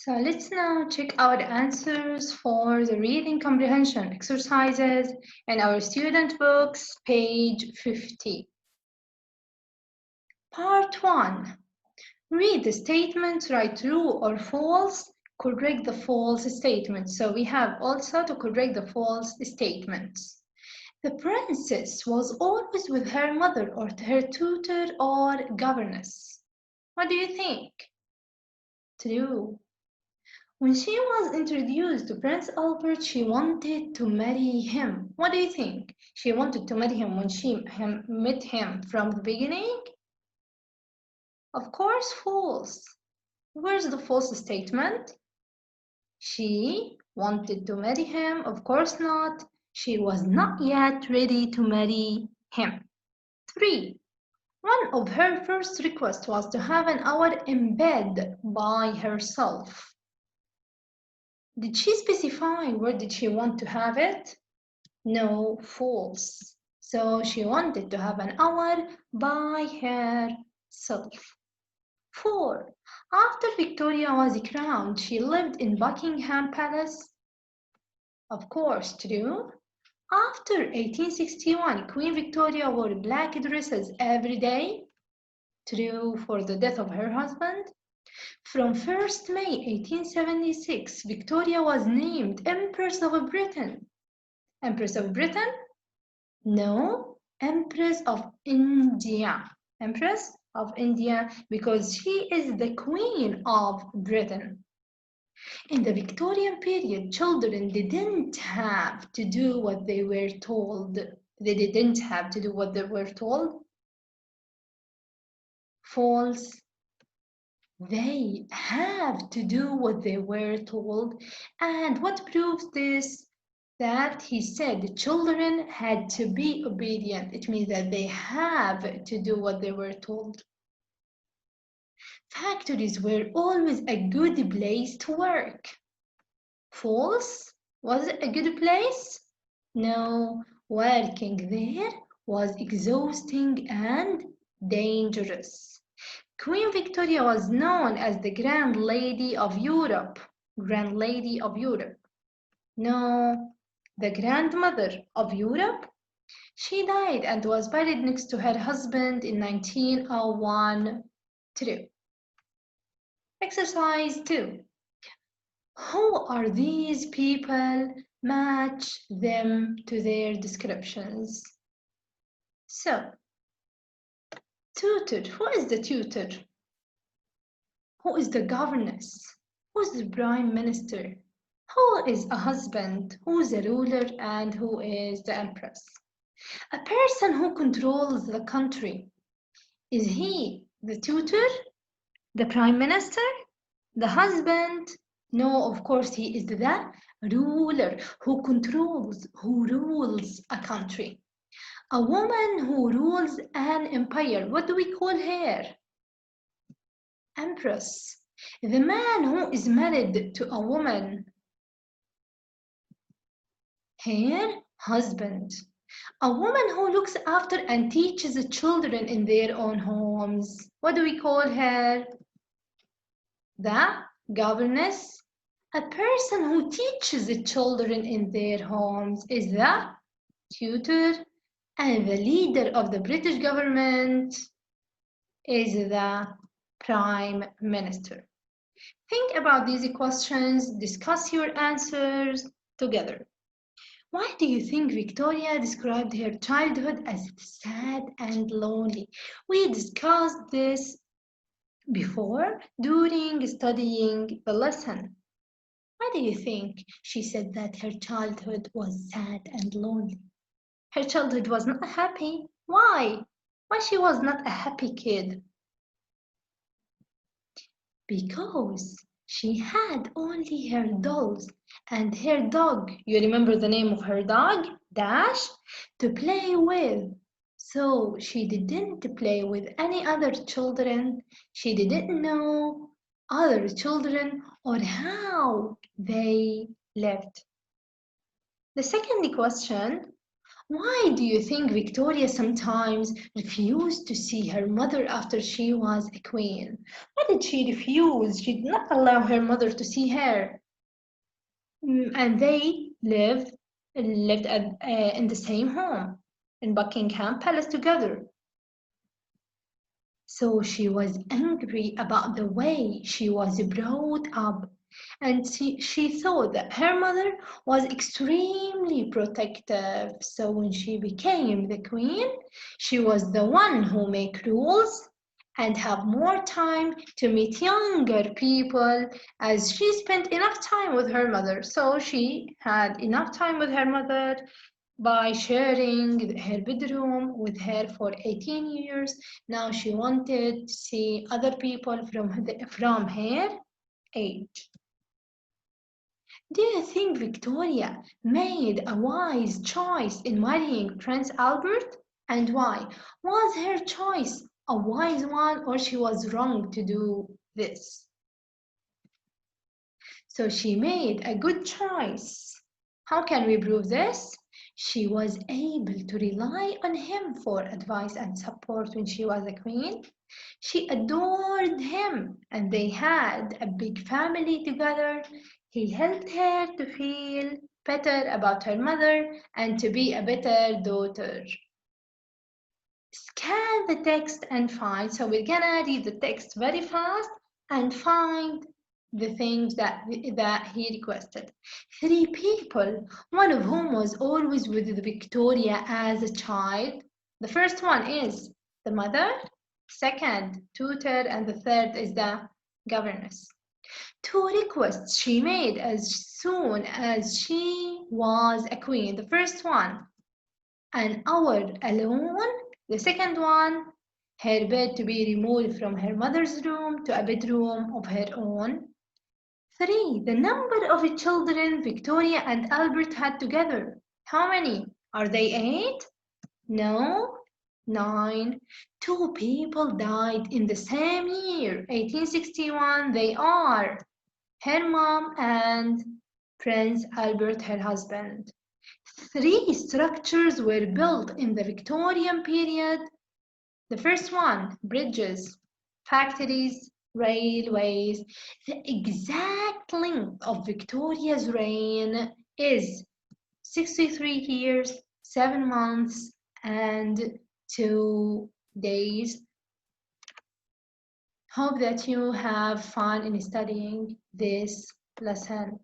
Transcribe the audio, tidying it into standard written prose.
So let's now check our answers for the reading comprehension exercises in our student books, page 50. Part 1. Read the statements, write true or false, correct the false statements. So we have also to correct the false statements. The princess was always with her mother or her tutor or governess. What do you think? True. When she was introduced to Prince Albert, she wanted to marry him. What do you think? She wanted to marry him when she met him from the beginning? Of course, false. Where's the false statement? She wanted to marry him? Of course not. She was not yet ready to marry him. 3. One of her first requests was to have an hour in bed by herself. Did she specify where did she want to have it? No, false. So she wanted to have an hour by herself. 4. After Victoria was crowned, she lived in Buckingham Palace. Of course, true. After 1861, Queen Victoria wore black dresses every day. True for the death of her husband. From 1st May 1876, Victoria was named Empress of Britain. Empress of Britain? No, Empress of India. Empress of India because she is the Queen of Britain. In the Victorian period, children didn't have to do what they were told. They didn't have to do what they were told. False. They have to do what they were told. And what proves this? That he said the children had to be obedient. It means that they have to do what they were told. Factories were always a good place to work. False? Was it a good place? No, working there was exhausting and dangerous. Queen Victoria was known as the Grand Lady of Europe. Grand Lady of Europe. No, the grandmother of Europe. She died and was buried next to her husband in 1901. True. Exercise 2. Who are these people? Match them to their descriptions. So, tutor. Who is the tutor? Who is the governess? Who is the prime minister? Who is a husband? Who is a ruler? And who is the empress? A person who controls the country. Is he the tutor? The prime minister? The husband? No, of course he is the ruler who controls, who rules a country. A woman who rules an empire, what do we call her? Empress. The man who is married to a woman, her husband. A woman who looks after and teaches the children in their own homes. What do we call her? The governess. A person who teaches the children in their homes is the tutor. And the leader of the British government is the prime minister. Think about these questions, discuss your answers together. Why do you think Victoria described her childhood as sad and lonely? We discussed this before during studying the lesson. Why do you think she said that her childhood was sad and lonely? Her childhood was not happy. Why? Why she was not a happy kid? Because she had only her dolls and her dog. You remember the name of her dog? Dash, to play with. So she didn't play with any other children. She didn't know other children or how they lived. The second question, Why do you think Victoria sometimes refused to see her mother after she was a queen? Why did she refuse? She did not allow her mother to see her. And they lived in the same home in Buckingham Palace together. So she was angry about the way she was brought up, and she thought that her mother was extremely protective. So when she became the queen, she was the one who make rules and have more time to meet younger people, as she spent enough time with her mother. So she had enough time with her mother by sharing her bedroom with her for 18 years. Now she wanted to see other people from her age. Do you think Victoria made a wise choice in marrying Prince Albert? And why? Was her choice a wise one, or she was wrong to do this? So she made a good choice. How can we prove this? She was able to rely on him for advice and support when she was a queen. She adored him and they had a big family together. He helped her to feel better about her mother and to be a better daughter. Scan the text and find. So we're gonna read the text very fast and find the things that he requested. Three people, one of whom was always with Victoria as a child. The first one is the mother, second, tutor, and the third is the governess. Two requests she made as soon as she was a queen. The first one, an hour alone. The second one, her bed to be removed from her mother's room to a bedroom of her own. Three, the number of children Victoria and Albert had together. How many? Are they eight? No, nine. Two people died in the same year, 1861. They are her mom and Prince Albert, her husband. Three structures were built in the Victorian period. The first one, bridges, factories, railways. The exact length of Victoria's reign is 63 years, 7 months, and 2 days. Hope that you have fun in studying this lesson.